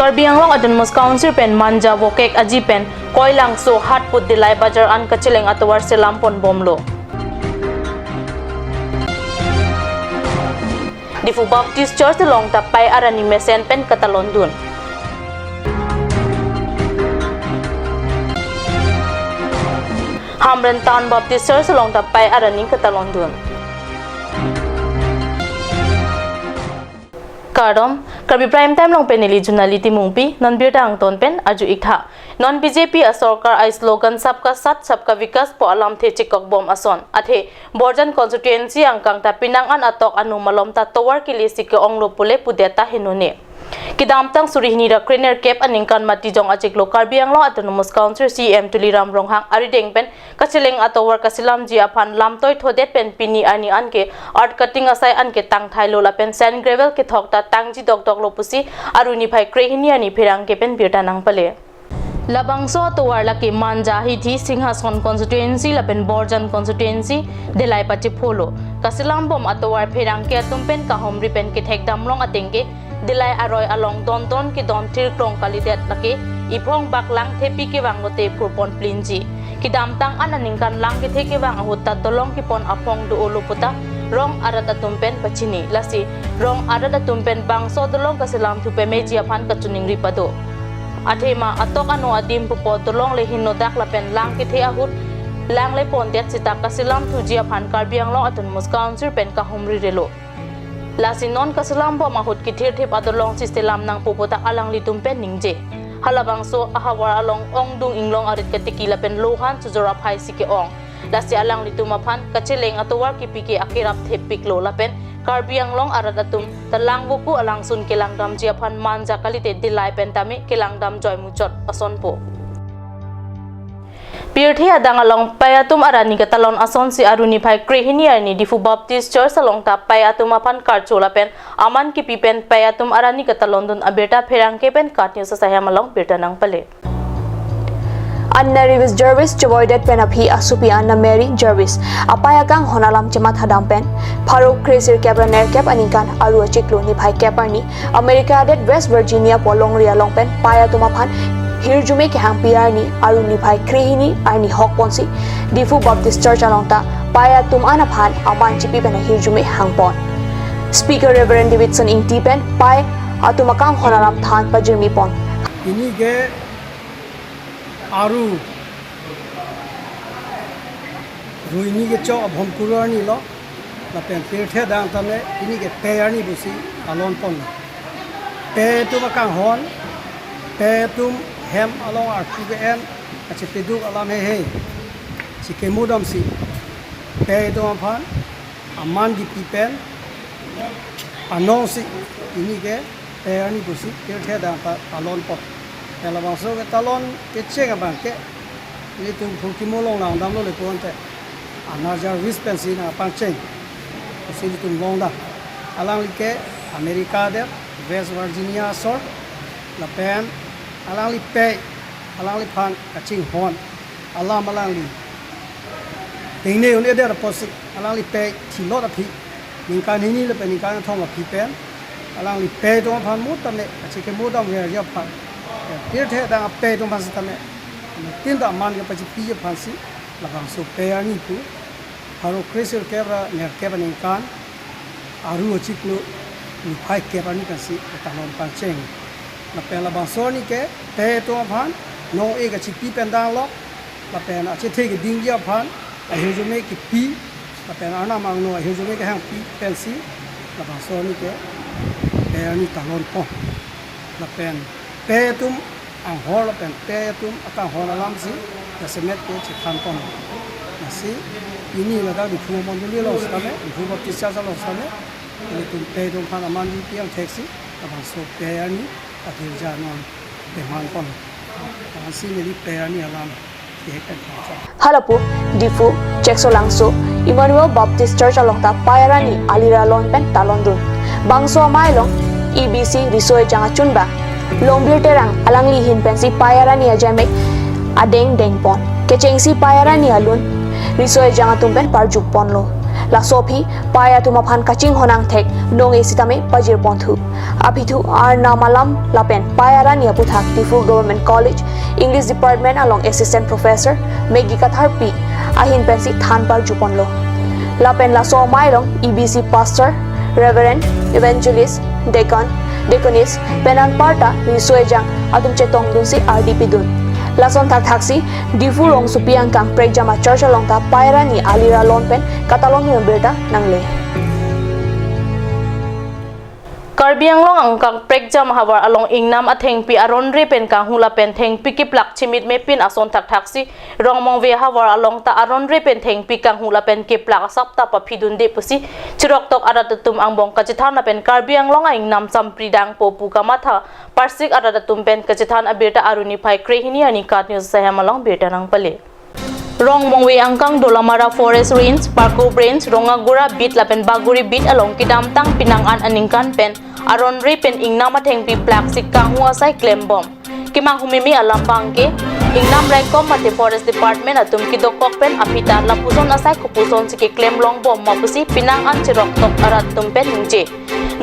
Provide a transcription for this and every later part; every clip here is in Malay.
Karbi Anglong Autonomous Council pen manja vokek aji pen koilang so hat put dilai bajar an kacileng atawar selampon bomlo. Difu Baptist Church long tapai arani mesen pen katalondun. Hamren Town Baptist Church long tapai arani katalondun. Kardom Karbi prime time long peneli junaliti mungpi non birta ang ton pen aju ikha non BJP a sarkar ai slogan sabka sat sabka vikas po alam the chikok bom ason athe borjan constituency ang kang ta pinang an atok anu malom ta towar kilisi ke onglo pule pudeta hinune kidam tang surihni ra kriner cap aning kan mati jong achik lo Karbi Anglong Autonomous Council CM Tuliram Ronghang arideng pen kachileng atowar kasilam ji aphan lamtoi thodet pen pini ani anke art cutting asai anke tang thailo la pen sand gravel ke thokta tangji dok dok lo pusi aruni phai krehini ani phirang ke pen birta nang pale labangso atowar la ke manja hi thi singhason constituency la pen borjan constituency delai pachi pholo kasilam bom atowar phirang ke tumpen ka homri pen ke thek damlong atengke dilai aroi along don ki don tir klong kalidet laki iphong baklang thepi ke wanglote purpon plinji ki damtang ananing kan lang ke theke wang ahutta dolong ki pon apong du oluputa rong arada tumpen pachini lasi rong arada tumpen bangso dolong kasilam thupe meji aphan kachuning ripado athema atok anu adim pupo dolong le hinodak lapen lang ke the ahut lang le pon det sita kasilam thuji aphan Karbi Anglong Autonomous Council pen ka homri relo lasinon kasilam bo mahut ki thir thip adolong sistelam nang puputa alang litum pen ningje halabang so ahawar along ong dung inglong arit katikila pen lohan sujora phai sike ong lasi alang litum aphan kacheleng atowar ki piki akirap thepik lo lapen Karbi Anglong aradatum talang bupu alang sun kelang dam ji aphan manja kalite dilai pen tami kelang dam joy muchot ason po Pirthi adang along payatum arani katalon ason si aruni phai krehini arni Difu Baptist Church along ta payatum apan karchola pen aman ki pipen payatum arani katalon dun aberta pherang ke pen katnyu sa sayam along birta nang pale Anna Revis Jervis Chavoidet pen aphi asupi Anna Mary Jervis apaya kang honalam chamat hadam pen Pharo Cresir Cabernet Cap anikan aru achiklo ni phai Caperni America det West Virginia polong ria long pen payatum apan Hirjume ke hang piarni aru ni bhai krehini arni hok ponsi Difu Baptist Church alongta paya tum anaphan aman chipi pen hirjume hang pon Speaker Reverend Davidson in tipen pai atumakang honaram than pajirmi pon ini ke aru ruini ke cho abhom kurani lo la pen pirthe dang tame ini ke payani busi alon pon pe tumakang hon pe tum hem along our QBN at peduk alam he si kemudam si pe do aphan aman di pipen anon si ini ke pe ani busi ke theda pa alon pot ela bangso ke talon ke chega bang ke ni tum phulki molong lang dam lo le pon te anajar wispensi na pan cheng si tum long da alang ke America de West Virginia sort la pen alang li pe alang li phan kaching hon alang li ding ne un eder posi alang li pe thi lot aphi ning kan ni le pe ning kan thong aphi pen alang li pe to phan mu tam ne achike mu dam ye ya phan tir the da pe to phan tam ne tin da man ke pachi pi ye phan si la bang so pe ani pu haro Cresir kebra ne kebra ning kan aru achiklo ni phai kebra ni kan si ta non pan cheng la pen la bangso ni ke pe to phan no e ga chi pi pen dang lo la pen a che the ke ding ya phan a he jo me ki pi la pen ana mang no a he jo me ke hang pi pen si la bangso ni ke pe ani ta lon po la pen pe tum ang ho la pen pe tum aka ho la lam si la se met ko chi khan pon na si ini la da di fu mon ni lo sa me fu ba ti sa lo sa me ni tum pe tum phan aman ni piang taxi la bangso pe ani akhir janon deman pon asi ni perani alam halapu Difu Chekso Langso Emmanuel Baptist Church alongta payarani alira lon pen talondun bangso mailong EBC risoi janga chunba longbir terang alangli hin pensi payarani ajame adeng deng pon kechengsi payarani alun risoi janga tumpen parjuk pon lo La Sophie, Paya to Mapan Kaching Honang Tek, Nonge Sitame, Pajir Ponthu. Apitu Arna Malam, Lapen, Payara Niaputhak, Tifu Government College, English Department along Assistant Professor, Megi Kathar P, Ahin Pensi Thanpal Juponlo. Lapen La So Mailong, EBC Pastor, Reverend, Evangelist, Deacon, Deaconess, Penan Parta, Risuejang, Atum Chetong Dunsi RDP Dun. Lason tak taksi, Difu Rong Supiang Kang Pregjama Church along ta Paira ni Alira Lonpen, Katalong ni Berta Nangle. Karbi ang long ang kang pregjam hawar along ingnam at hengpi aron repen kang hula pen hengpi kiplak chimit mepin ason tak taksi rong mong ve hawar along ta aron repen hengpi kang hula pen kiplak sapta pa phidun de pusi chirok tok aratatum ang bong kachithan na pen karbi ang long ang ingnam sampridang popu kamatha parsik aratatum pen kachithan abirta aruni phai krehini ani kat news sahamalong birta nang pale. Rong mongwe angkang Dolamara Forest Range, Parko Range, Rongagura Beat Lapen Baguri Beat along Kidamtang Pinangan Aningkan Pen, Aron Repen Ingnam Hengpi Plak Sikang Huasai Klembom. Kimang humimi alam bangke, Ingnam Rekom Mate Forest Department atum Kidokok Pen Apita Lapuson Asai Kupuson Siki Klemlong Bom Mapusi Pinangan Chirok Tok Aratum Pen Nje.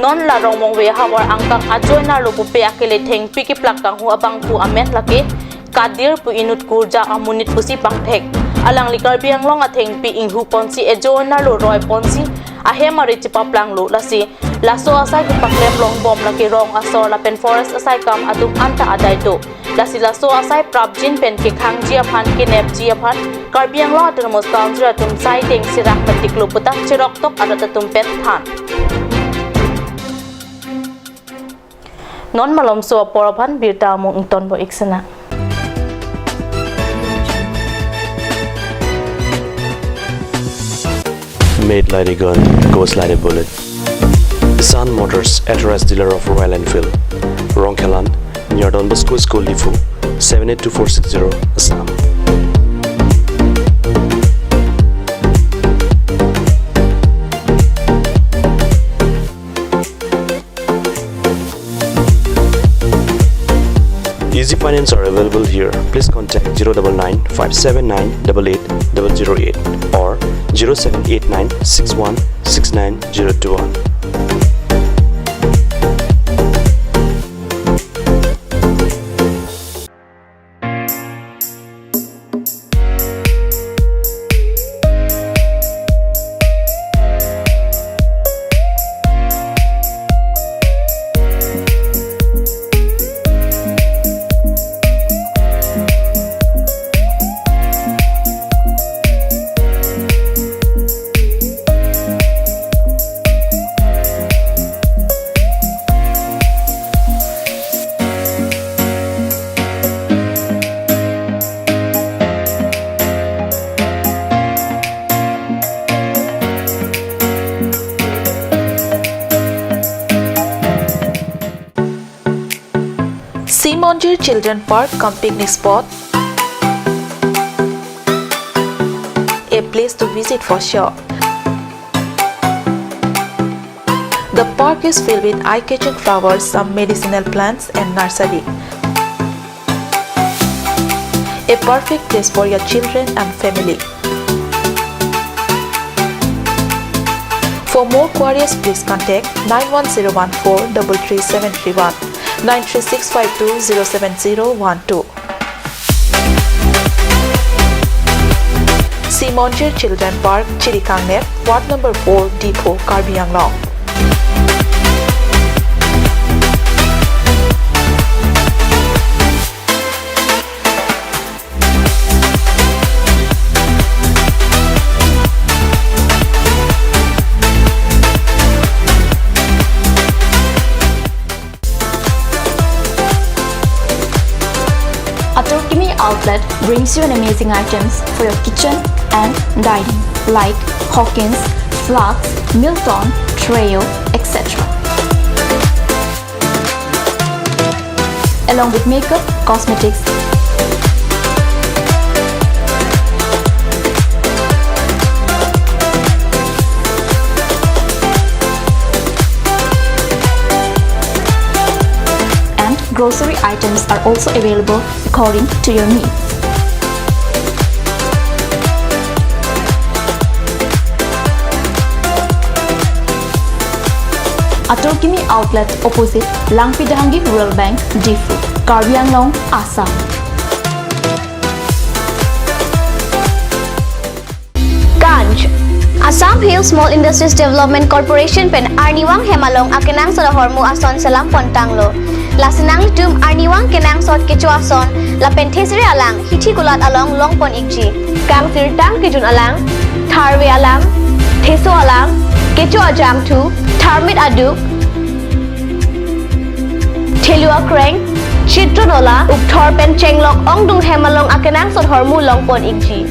Non la rong mongwe hawar angkang ajoy na lupupe akile Hengpi Kiplak Kang Huabang Pu Amen Laki, Kadir Pu Inut Kurja Amunit Pusi Pangtek. Alang likar biang long ateng pi inghu ponsi ejo na lo roy ponsi ahe mari chipa plang lo lasi laso asai ki paklem long bom laki rong asor la pen forest asai kam atum anta adai to lasi laso asai prabjin pen ki khang jia phan ki nep jia phan kar biang lo termos kaunjra tum sai teng sirak matik lo puta chirok tok aratatum pet than non malom so poraphan birta mo ington bo iksana. Made like a gun, goes like a bullet. Sun Motors, authorized dealer of Royal Enfield, Rongkelan, near Don Bosco School, Lifu, 782460, Assam. Easy finance are available here. Please contact 099 579 88 008 or 0789 61 69021. Simonjir Children Park cum picnic spot, a place to visit for sure. The park is filled with eye-catching flowers, some medicinal plants and nursery. A perfect place for your children and family. For more queries, please contact 91014 33731. 93652 Simonjir Children Park, Chirikangnet, Ward number 4, Depot, Karbi Anglong. Outlet brings you an amazing items for your kitchen and dining like Hawkins, Flax, Milton, Trail, etc. Along with makeup, cosmetics, grocery items are also available according to your needs. Atorkimi Outlet opposite Langpi Dahangi Rural Bank, Difu, Karbi Anglong, Assam. Ganj Assam Hill Small Industries Development Corporation pen Arniwang Hemalong akenang sa hormu ason salam pontanglo. Lasinang litum Arniwang kenang sot kecho ason la penthesire alang hithi gulat along longpon ikji. Kang tirtang kijun alang tharwe alang theso alang kecho ajam tu tharmit aduk thelua kreng chitronola ukthor pen chenglok ongdung hemalong akenang sot hormu longpon ikji.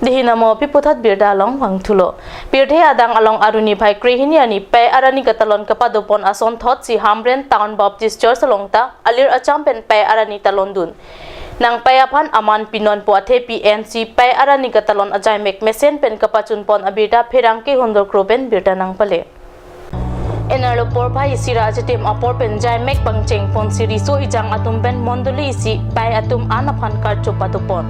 Dihina mo piputat birda along wangtulo. Birde adang along aruni bhai krehini ani pe arani katalon kapadopon ason thot si Hamren Town Baptist Church alongta alir achampen pe arani talondun. Nang payapan aman pinon po athe PNC pe arani katalon ajai mek mesen pen kapachun pon abirda pherang ke hondor kroben birda nang pale. Enarlo por bhai sira ajetem apor pen jai mek pangcheng pon siriso ijang atum ben mondoli isi pe atum anaphan kar chopatopon.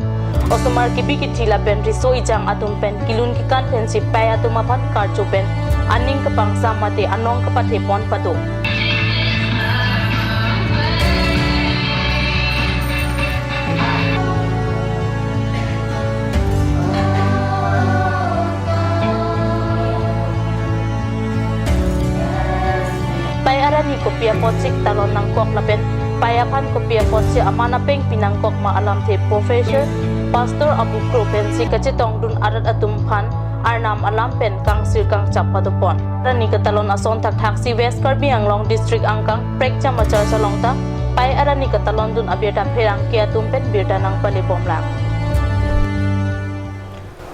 Osumar kibiki thila pen riso ijang atum pen kilun kikan pen si pe atum aphan kar chopen aning kapang samate anong kapathe pon pato. Ni kopia potsik talon nang kok lapen payapan kopia potsi amana peng pinang kok ma alam the professor pastor abu kropen si kacetong dun arat atum phan arnam alam pen kang sir kang chapadopon rani katalon ason thak thak si west Karbi Anglong district angkang prekcha machar salongta pai arani katalon dun abeta pherang ke atum pen birda nang pale bomlang.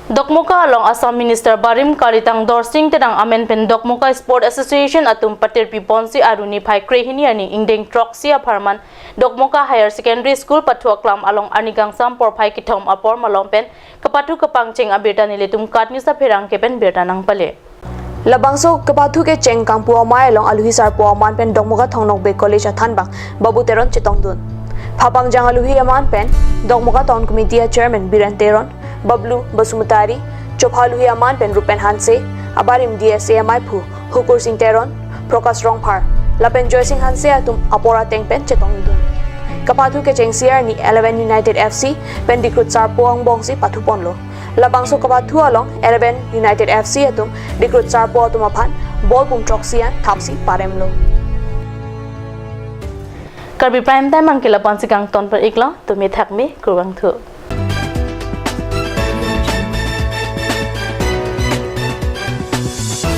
Dokmuka along Assam Minister Barim Karitang Dorsing tedang amen pen Dokmuka Sport Association atum patir piponsi aruni bhai krehini ani ingdeng troxia parman Dokmuka Higher Secondary School pathua klam along anigang sam por bhai kithom apor malong pen kapatu kapangcheng abeta niletum katni sa pherang ke pen berta nang pale. Labangso kapathu ke cheng kangpu amai along aluhi sar po aman pen Dokmuka Thongnok Be College athanbang babu teron chitong dun. Phapang jang aluhi aman pen Dokmuka Town Committee Chairman Biren Teron Bablu Basumutari, Chophaluhi Aman pen Rupen Hanse, Abarim DSA Maipu, Hukur Singh Teron, Prokas Rongpar, Lapen Joy Singh Hanse atum Apora Teng pen Chetong Dun. Kapathu ke Cheng Siar ni 11 United FC pen dikrut sar poang bongsi pathu ponlo. Labangso kapathu along 11 United FC atum dikrut sar po atum aphan ball pum troxian thapsi paremlo. Karbi prime time angkila pansikang ton per ikla tumi thakmi kurwang thu.